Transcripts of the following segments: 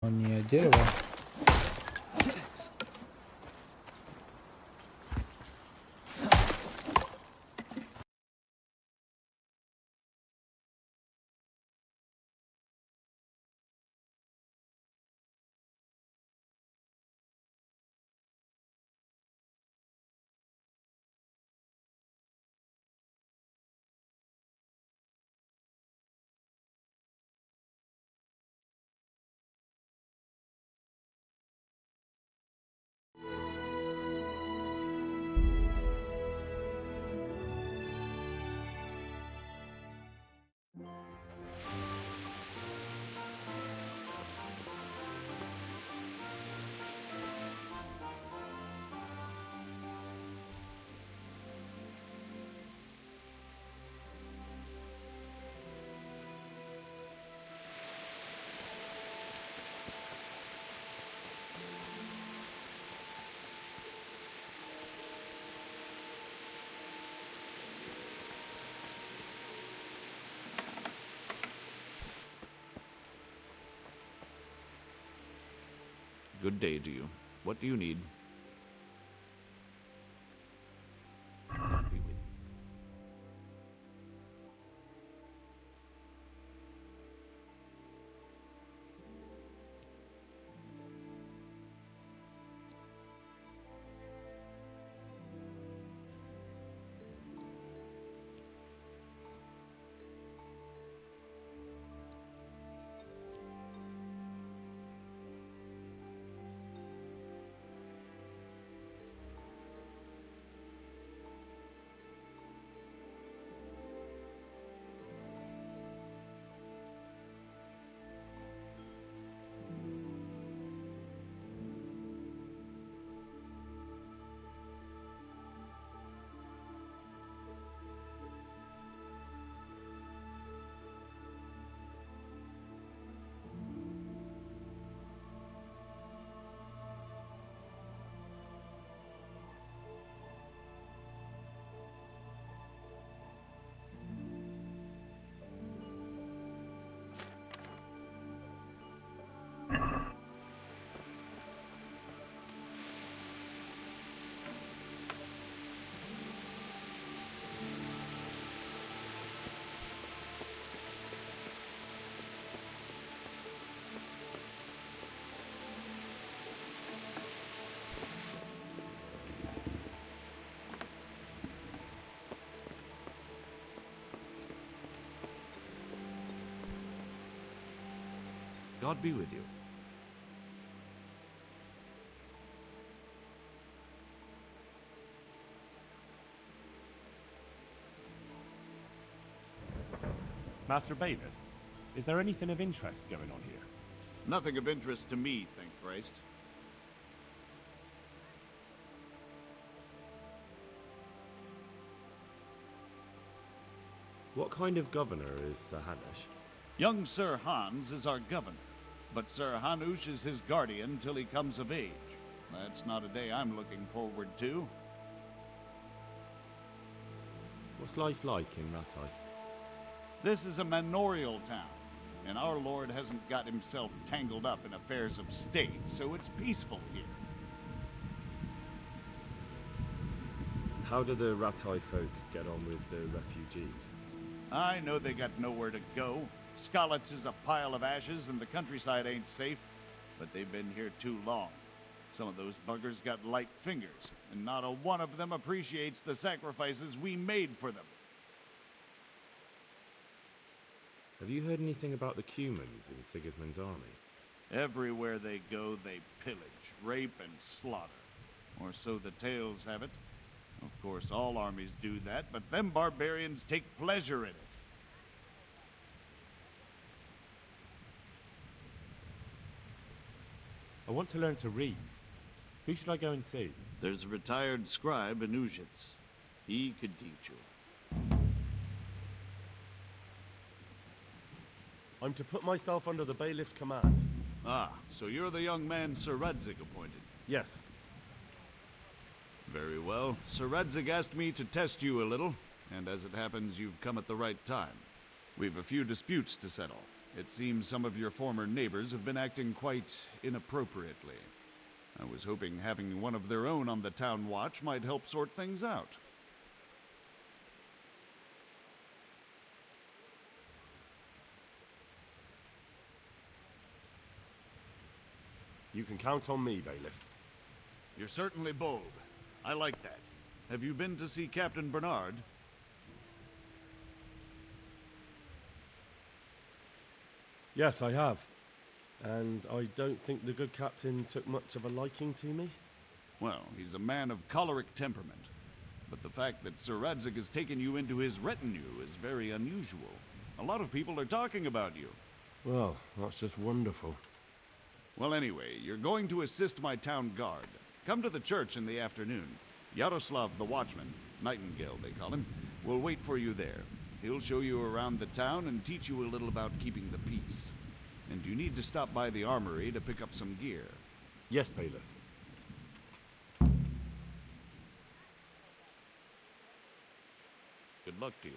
Не дерево. Good day to you. What do you need? God be with you. God be with you. Master Bailiff, is there anything of interest going on here? Nothing of interest to me, thank Christ. What kind of governor is Sir Hanush? Young Sir Hans is our governor, but Sir Hanush is his guardian till he comes of age. That's not a day I'm looking forward to. What's life like in Ratai? This is a manorial town, and our lord hasn't got himself tangled up in affairs of state, so it's peaceful here. How do the Ratai folk get on with the refugees? I know they got nowhere to go. Skalitz is a pile of ashes and the countryside ain't safe, but they've been here too long. Some of those buggers got light fingers, and not a one of them appreciates the sacrifices we made for them. Have you heard anything about the Cumans in Sigismund's army? Everywhere they go, they pillage, rape, and slaughter. Or so the tales have it. Of course, all armies do that, but them barbarians take pleasure in it. I want to learn to read. Who should I go and see? There's a retired scribe in Uzhitz. He could teach you. I'm to put myself under the bailiff's command. Ah, so you're the young man Sir Radzig appointed. Yes. Very well. Sir Radzig asked me to test you a little, and as it happens, you've come at the right time. We've a few disputes to settle. It seems some of your former neighbors have been acting quite inappropriately. I was hoping having one of their own on the town watch might help sort things out. You can count on me, Bailiff. You're certainly bold. I like that. Have you been to see Captain Bernard? Yes, I have. And I don't think the good captain took much of a liking to me. Well, he's a man of choleric temperament. But the fact that Sir Radzig has taken you into his retinue is very unusual. A lot of people are talking about you. Well, that's just wonderful. Well, anyway, you're going to assist my town guard. Come to the church in the afternoon. Yaroslav the watchman, Nightingale they call him, will wait for you there. He'll show you around the town and teach you a little about keeping the peace. And you need to stop by the armory to pick up some gear. Yes, Bailiff. Good luck to you.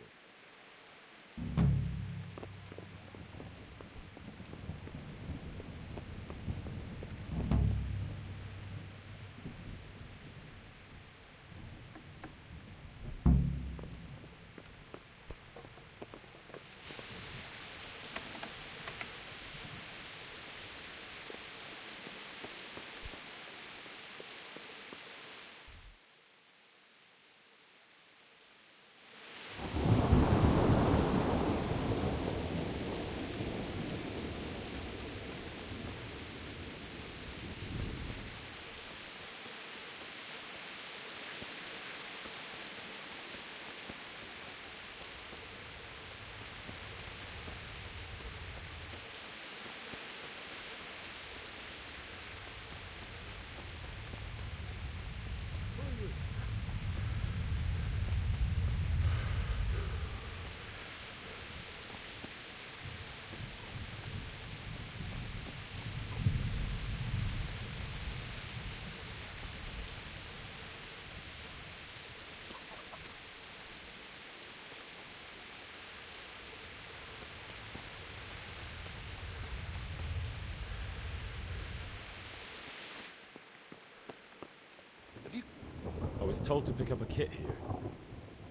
I was told to pick up a kit here.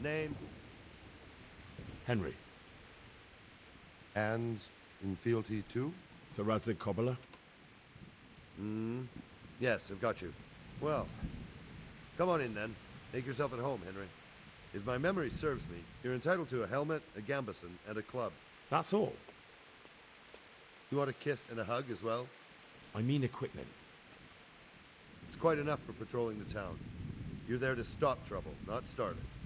Name Henry. and in fealty too? Sir Radzig Cobbler. Yes, I've got you. Well, come on in then. Make yourself at home, Henry. If my memory serves me, you're entitled to a helmet, a gambeson, and a club. That's all. You want a kiss and a hug as well? I mean equipment. It's quite enough for patrolling the town. You're there to stop trouble, not start it.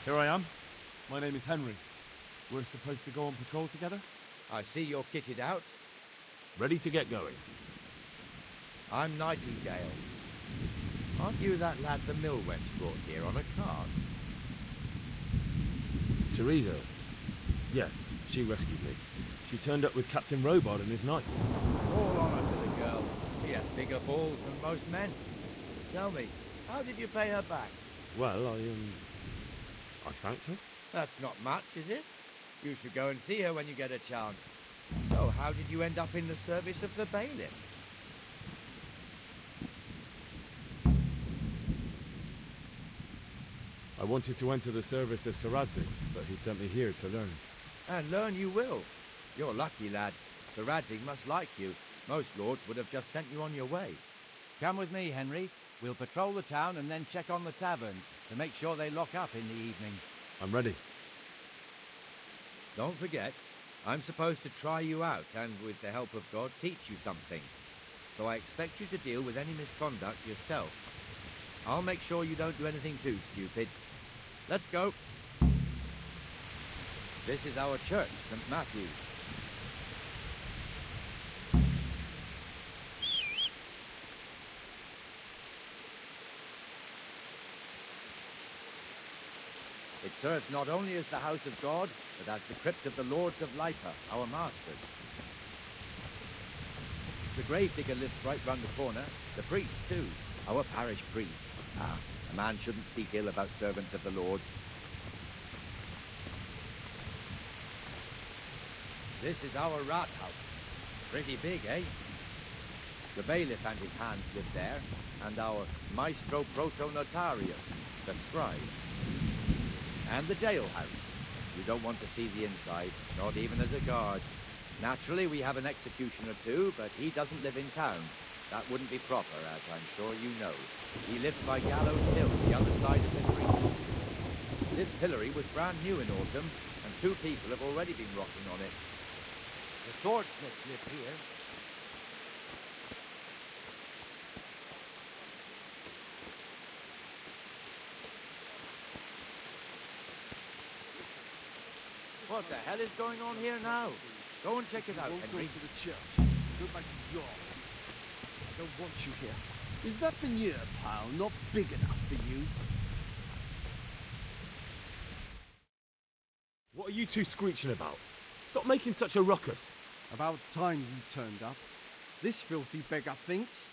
Here I am. My name is Henry. We're supposed to go on patrol together? I see you're kitted out. Ready to get going. I'm Nightingale. Aren't you that lad the mill wench brought here on a cart? Teresa. Yes, she rescued me. She turned up with Captain Robot and his knights. All honour to the girl. She has bigger balls than most men. Tell me, how did you pay her back? Well, I thanked her. That's not much, is it? You should go and see her when you get a chance. So, how did you end up in the service of the bailiff? I wanted to enter the service of Saradzi, but he sent me here to learn. And learn you will. You're lucky, lad. Sir Radzig must like you. Most lords would have just sent you on your way. Come with me, Henry. We'll patrol the town and then check on the taverns to make sure they lock up in the evening. I'm ready. Don't forget, I'm supposed to try you out and, with the help of God, teach you something. So I expect you to deal with any misconduct yourself. I'll make sure you don't do anything too stupid. Let's go. This is our church, St. Matthew's. It serves not only as the house of God, but as the crypt of the lords of Lipa, our masters. The gravedigger lives right round the corner. The priest, too. Our parish priest. Ah, a man shouldn't speak ill about servants of the Lord. This is our rat house. Pretty big, eh? The bailiff and his hands live there, and our maestro proto-notarius, the scribe. And the jailhouse. You don't want to see the inside, not even as a guard. Naturally, we have an executioner too, but he doesn't live in town. That wouldn't be proper, as I'm sure you know. He lives by Gallows Hill, the other side of the creek. This pillory was brand new in autumn, and 2 people have already been rocking on it. The swordsmith lives here. What the hell is going on here now? Go and check it out, Henry. Go to the church. Go back to your... I don't want you here. Is that veneer pile not big enough for you? What are you two screeching about? Stop making such a ruckus. About time you turned up. This filthy beggar thinks.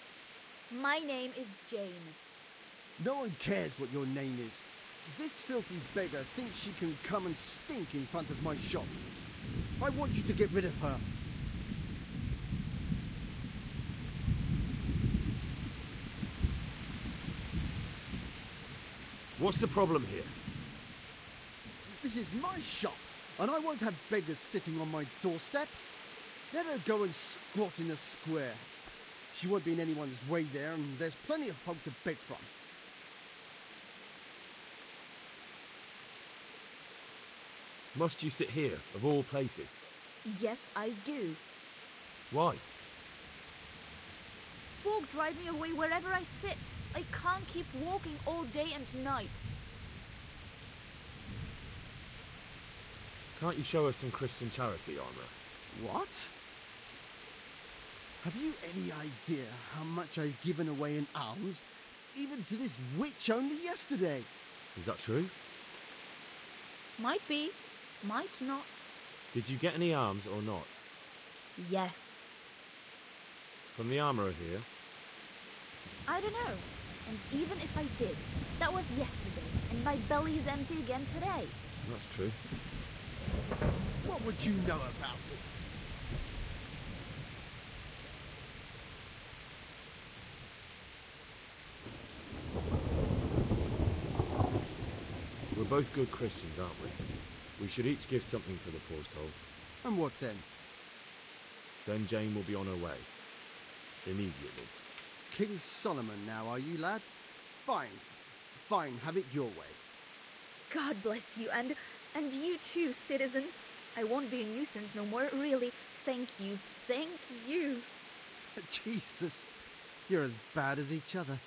My name is Jane. No one cares what your name is. This filthy beggar thinks she can come and stink in front of my shop. I want you to get rid of her. What's the problem here? This is my shop, and I won't have beggars sitting on my doorstep. Let her go and squat in the square. She won't be in anyone's way there, and there's plenty of folk to beg from. Must you sit here, of all places? Yes, I do. Why? Folk drive me away wherever I sit. I can't keep walking all day and night. Can't you show us some Christian charity armour? What? Have you any idea how much I've given away in alms, even to this witch only yesterday? Is that true? Might be, might not. Did you get any arms or not? Yes. From the armourer here? I don't know. And even if I did, that was yesterday, and my belly's empty again today. That's true. What would you know about it? We're both good Christians, aren't we? We should each give something to the poor soul. And what then? Then Jane will be on her way. Immediately. King Solomon now, are you, lad? Fine. Fine, have it your way. God bless you, and you too, citizen. I won't be a nuisance no more, really. Thank you. Thank you. Jesus, you're as bad as each other.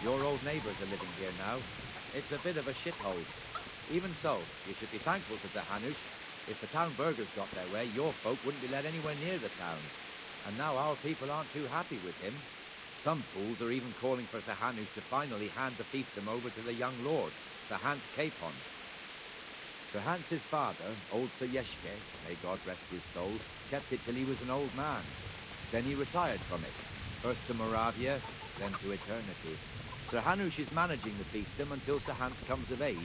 Your old neighbours are living here now. It's a bit of a shithole. Even so, you should be thankful to the Hanush. If the town burghers got their way, your folk wouldn't be let anywhere near the town. And now our people aren't too happy with him. Some fools are even calling for Sir Hanush to finally hand the fiefdom over to the young lord, Sir Hans Capon. Sir Hans's father, old Sir Yeshke, may God rest his soul, kept it till he was an old man. Then he retired from it, first to Moravia, then to eternity. Sir Hanush is managing the fiefdom until Sir Hans comes of age.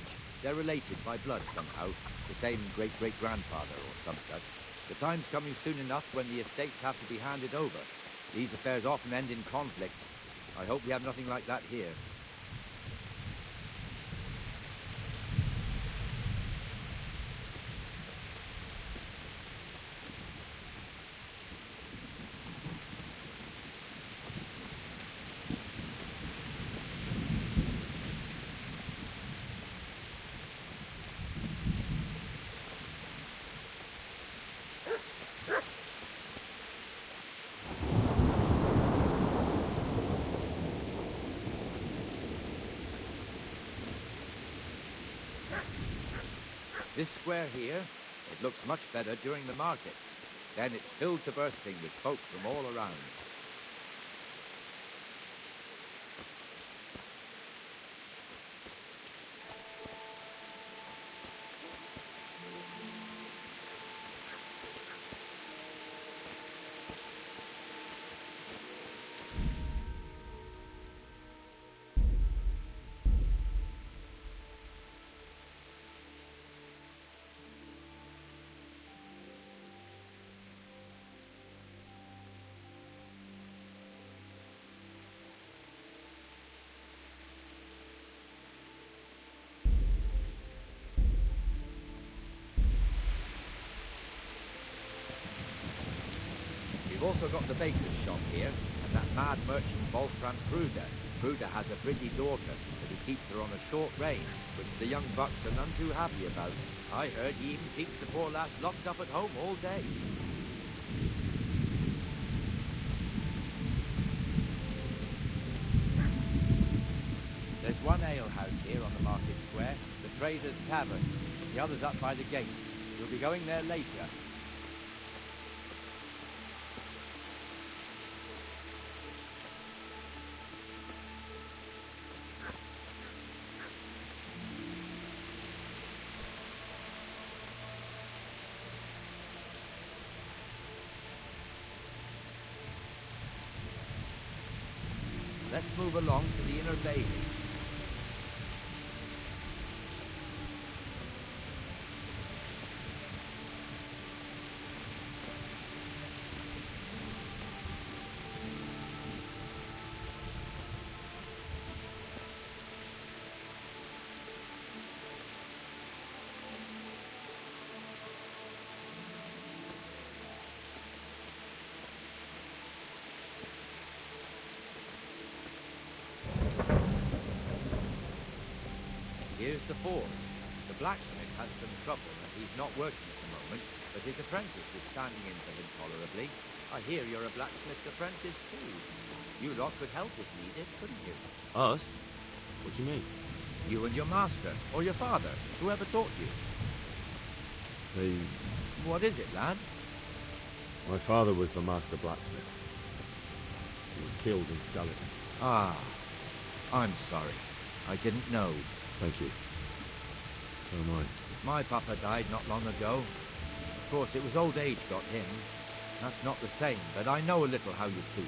They're related by blood somehow, the same great-great-grandfather or some such. The time's coming soon enough when the estates have to be handed over. These affairs often end in conflict. I hope we have nothing like that here. This square here, it looks much better during the markets. Then it's filled to bursting with folk from all around. We've also got the baker's shop here, and that mad merchant Wolfram Kruger. Kruger has a pretty daughter, but he keeps her on a short rein, which the young bucks are none too happy about. I heard he even keeps the poor lass locked up at home all day. There's one alehouse here on the market square, the Trader's Tavern. The other's up by the gate. We'll be going there later. Let's move along to the inner bailey. Here's the forge. The blacksmith has some trouble and he's not working at the moment, but his apprentice is standing in for him tolerably. I hear you're a blacksmith's apprentice too. You lot could help if needed, couldn't you? Us? What do you mean? You and your master, or your father, whoever taught you. They... What is it, lad? My father was the master blacksmith. He was killed in Skalitz. Ah, I'm sorry. I didn't know. Thank you. So am I. My papa died not long ago. Of course, it was old age got him. That's not the same, but I know a little how you feel.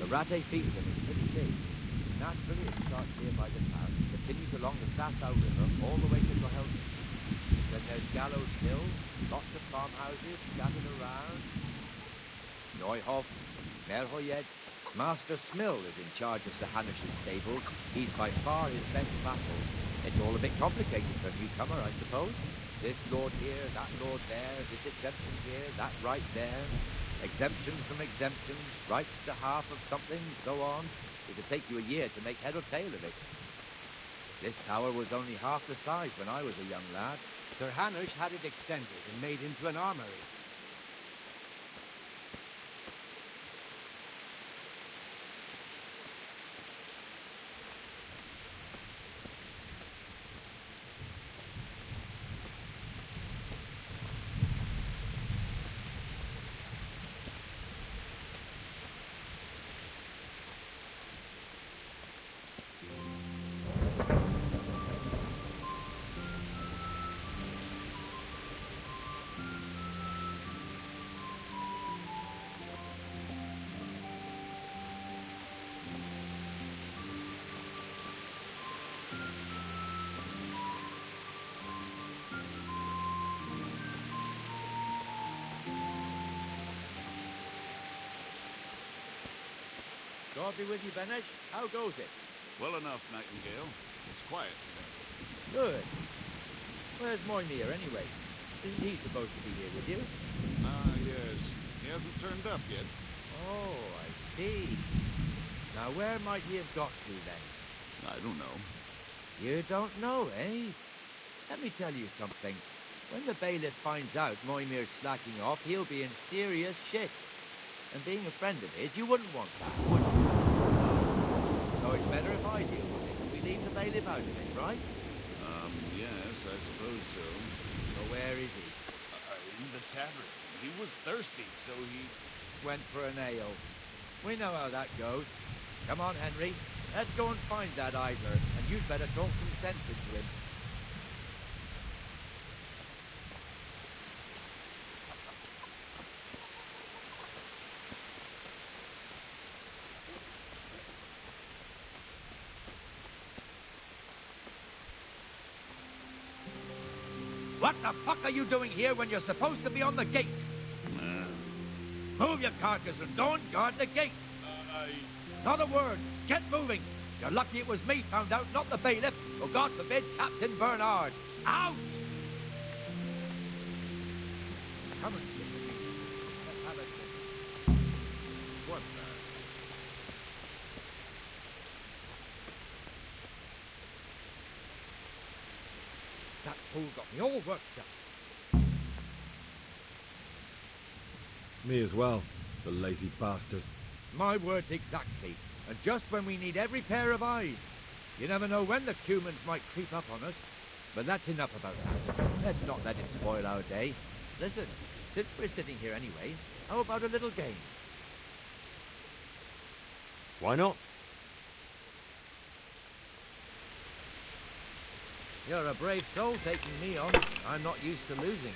The Rate fiefdom is pretty big. Naturally, it starts here by the town, continues along the Sassau River, all the way to Gohelden. Then there's Gallows Hill, lots of farmhouses scattered around. Neuhof, Merhoyed, Master Smill is in charge of Sir Hanish's stables. He's by far his best vassal. It's all a bit complicated for a newcomer, I suppose. This lord here, that lord there, this exemption here, that right there. Exemptions from exemptions, rights to half of something, so on. It could take you a year to make head or tail of it. This tower was only half the size when I was a young lad. Sir Hanish had it extended and made into an armory. God be with you, Benesh. How goes it? Well enough, Nightingale. It's quiet today. Good. Where's Moimir, anyway? Isn't he supposed to be here with you? Ah, yes. He hasn't turned up yet. Oh, I see. Now, where might he have got to, then? I don't know. You don't know, eh? Let me tell you something. When the bailiff finds out Moimir's slacking off, he'll be in serious shit. And being a friend of his, you wouldn't want that, would you? So it's better if I deal with it. We leave the bailiff out of it, right? Yes, I suppose so. So where is he? In the tavern. He was thirsty, so he... Went for an ale. We know how that goes. Come on, Henry. Let's go and find that idler, and you'd better talk some sense into him. What the fuck are you doing here when you're supposed to be on the gate? Move your carcass and go and guard the gate. Not a word. Get moving. You're lucky it was me found out, not the bailiff, or God forbid, Captain Bernard. Out! Come and sit with me. Let's have a drink. What the... That fool got me all worked up. Me as well, the lazy bastard. My words exactly. And just when we need every pair of eyes. You never know when the Cumans might creep up on us. But that's enough about that. Let's not let it spoil our day. Listen, since we're sitting here anyway, how about a little game? Why not? You're a brave soul taking me on. I'm not used to losing.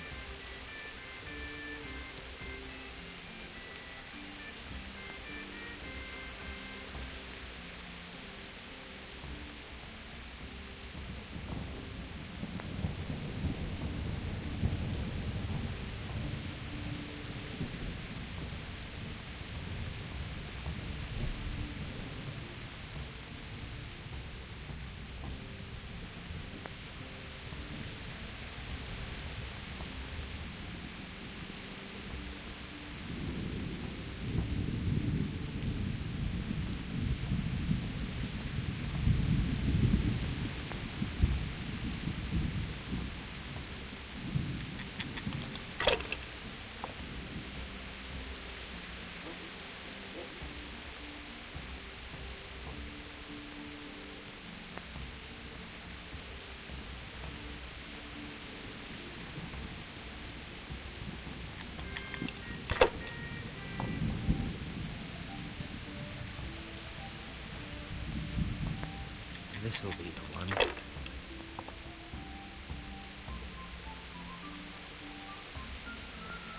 This'll be the one.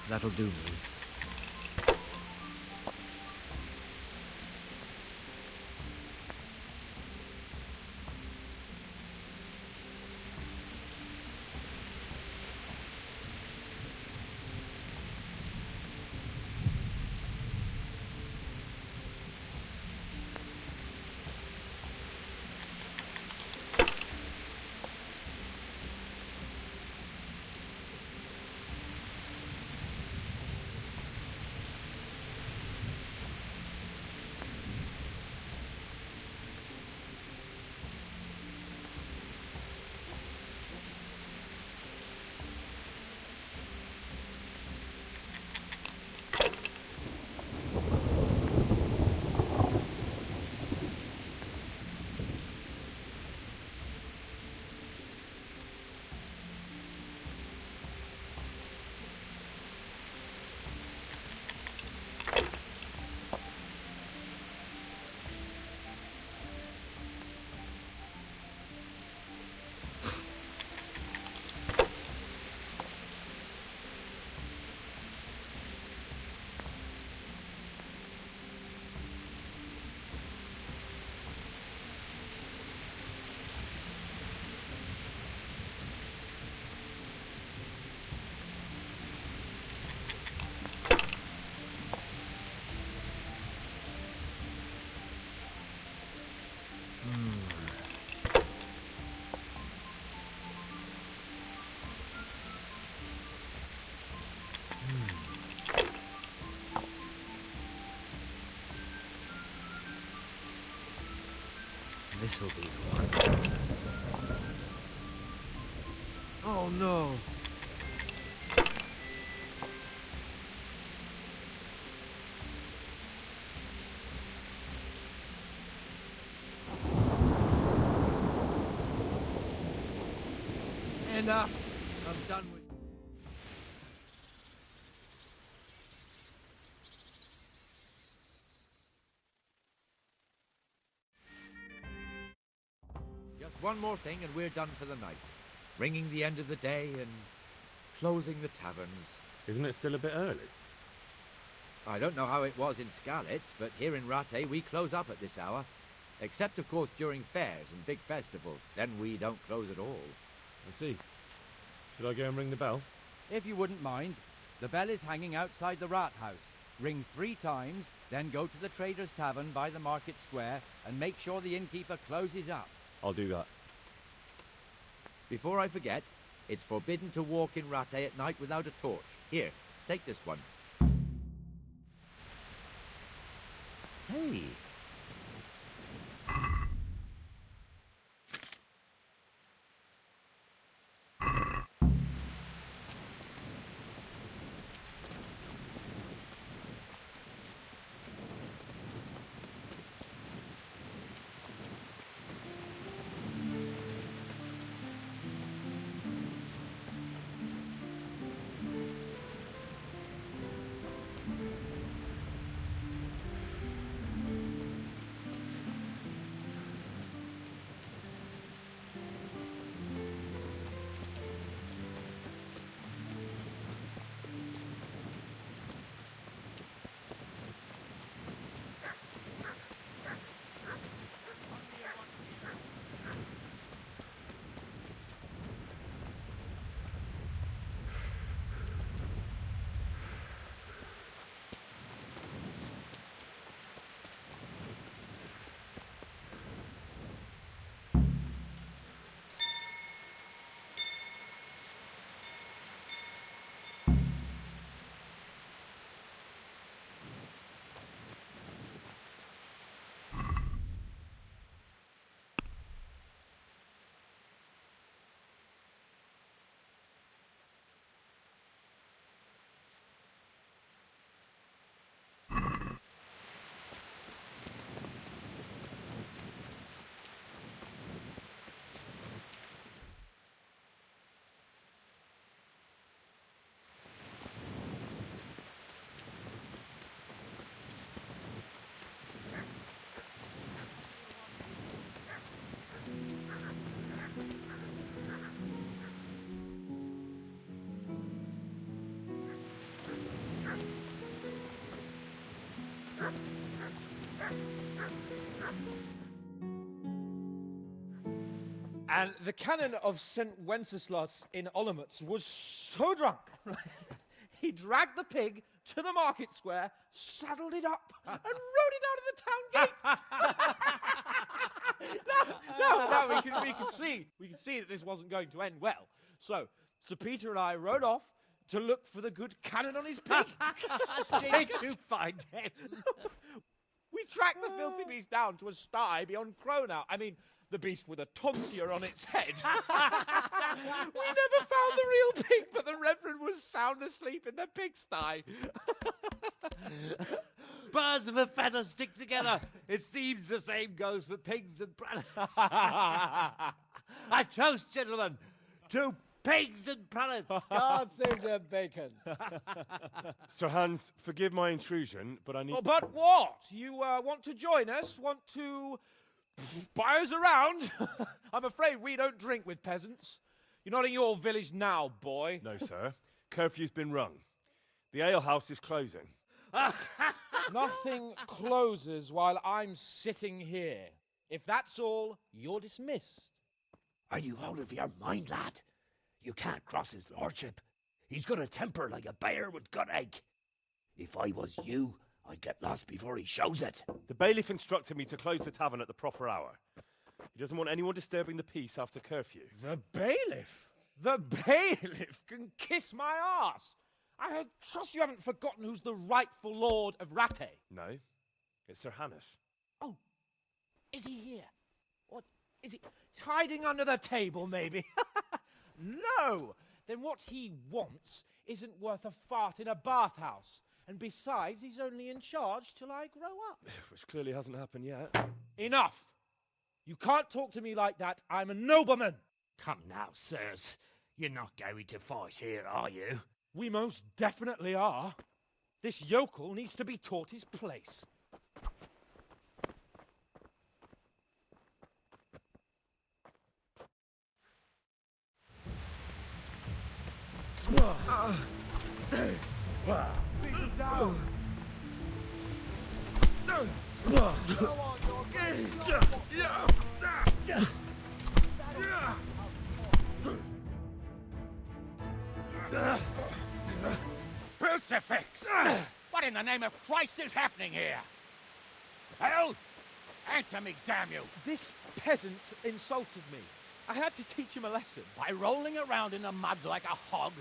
That'll do me. This'll be the one. Oh no! Enough! I'm done with... Just one more thing and we're done for the night. Ringing the end of the day and closing the taverns. Isn't it still a bit early? I don't know how it was in Skalitz, but here in Rattay we close up at this hour. Except, of course, during fairs and big festivals. Then we don't close at all. I see. Should I go and ring the bell? If you wouldn't mind, the bell is hanging outside the rat house. Ring 3 times, then go to the Trader's Tavern by the market square and make sure the innkeeper closes up. I'll do that. Before I forget, it's forbidden to walk in Rattay at night without a torch. Here, take this one. Hey! And the canon of St. Wenceslas in Olomouc was so drunk, he dragged the pig to the market square, saddled it up, and rode it out of the town gate. No, we can see that this wasn't going to end well. So, Sir Peter and I rode off to look for the good canon on his pig. Did you find him? We tracked the filthy beast down to a sty beyond Cronau. I mean, the beast with a tonsure on its head. We never found the real pig, but the Reverend was sound asleep in the pigsty. Birds of a feather stick together. It seems the same goes for pigs and planets. I toast, gentlemen, to pigs and planets. God save the bacon. Sir Hans, forgive my intrusion, but I need... Oh, but what? You want to join us? Want to buy us around? I'm afraid we don't drink with peasants. You're not in your village now, boy. No, sir. Curfew's been rung. The alehouse is closing. Nothing closes while I'm sitting here. If that's all, you're dismissed. Are you out of your mind, lad? You can't cross his lordship. He's got a temper like a bear with gut ache. If I was you, I'd get lost before he shows it. The bailiff instructed me to close the tavern at the proper hour. He doesn't want anyone disturbing the peace after curfew. The bailiff? The bailiff can kiss my arse. I trust you haven't forgotten who's the rightful lord of Rattay. No, it's Sir Hannes. Oh, is he here? What is he? He's hiding under the table, maybe? No! Then what he wants isn't worth a fart in a bathhouse. And besides, he's only in charge till I grow up. Which clearly hasn't happened yet. Enough! You can't talk to me like that. I'm a nobleman. Come now, sirs. You're not going to fight here, are you? We most definitely are. This yokel needs to be taught his place. Crucifix! What in the name of Christ is happening here? Hell? Answer me, damn you! This peasant insulted me. I had to teach him a lesson. By rolling around in the mud like a hog?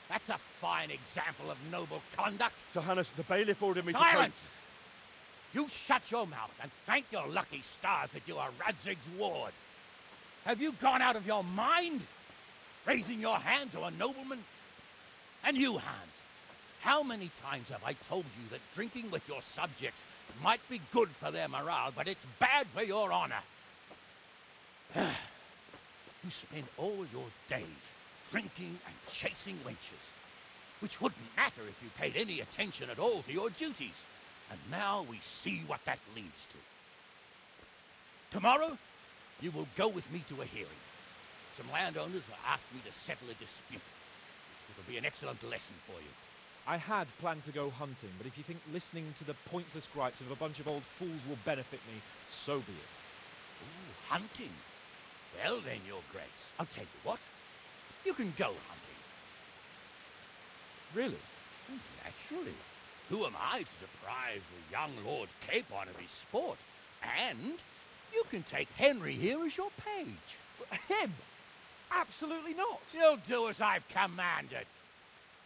That's a fine example of noble conduct. Sir Hannes, the bailiff ordered me Silence! You shut your mouth and thank your lucky stars that you are Radzig's ward. Have you gone out of your mind? Raising your hand to a nobleman? And you, Hans, how many times have I told you that drinking with your subjects might be good for their morale, but it's bad for your honor? You spend all your days drinking and chasing wenches, which wouldn't matter if you paid any attention at all to your duties. And now we see what that leads to. Tomorrow, you will go with me to a hearing. Some landowners have asked me to settle a dispute. It'll be an excellent lesson for you. I had planned to go hunting, but if you think listening to the pointless gripes of a bunch of old fools will benefit me, so be it. Ooh, hunting? Well then, Your Grace, I'll tell you what. You can go hunting. Really? Naturally. Who am I to deprive the young Lord Capon of his sport? And you can take Henry here as your page. Him? Absolutely not. You'll do as I've commanded.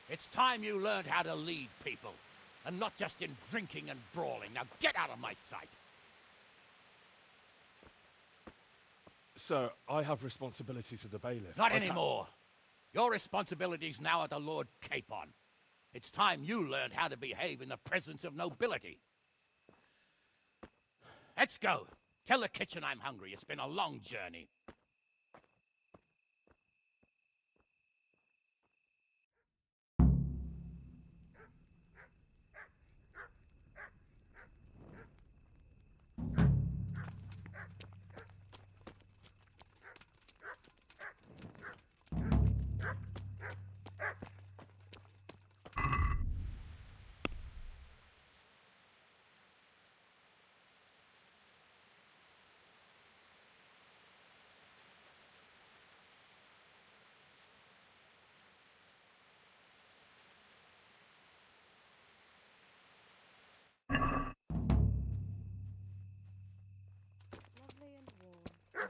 It's time you learned how to lead people, and not just in drinking and brawling. Now get out of my sight. Sir, I have responsibilities of the bailiff. Not anymore. Your responsibilities now are the Lord Capon. It's time you learned how to behave in the presence of nobility. Let's go. Tell the kitchen I'm hungry. It's been a long journey.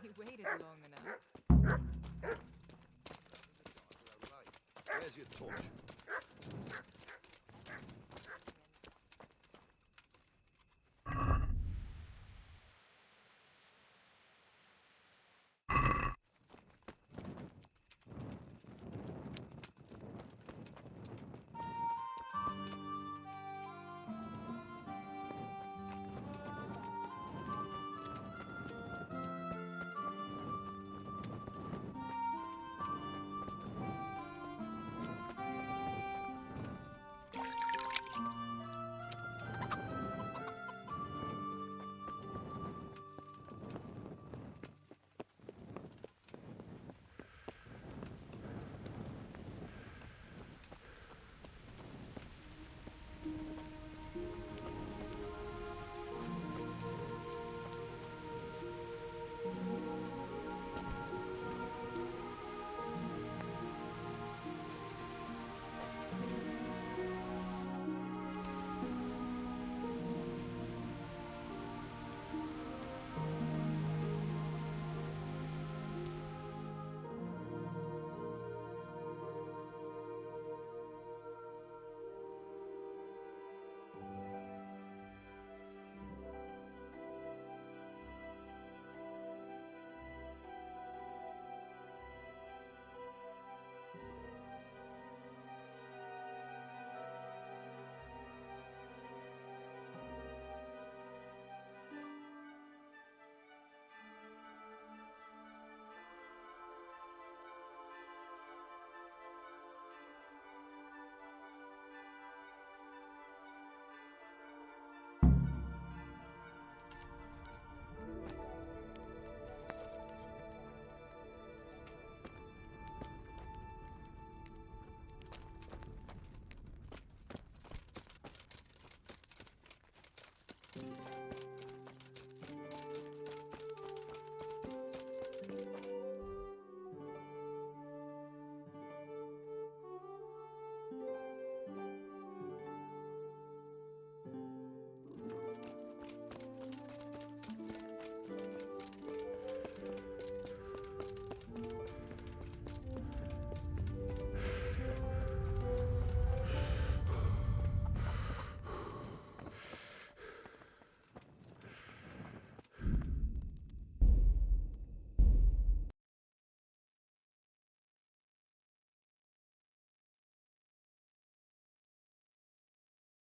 He waited long enough. Where's your torch?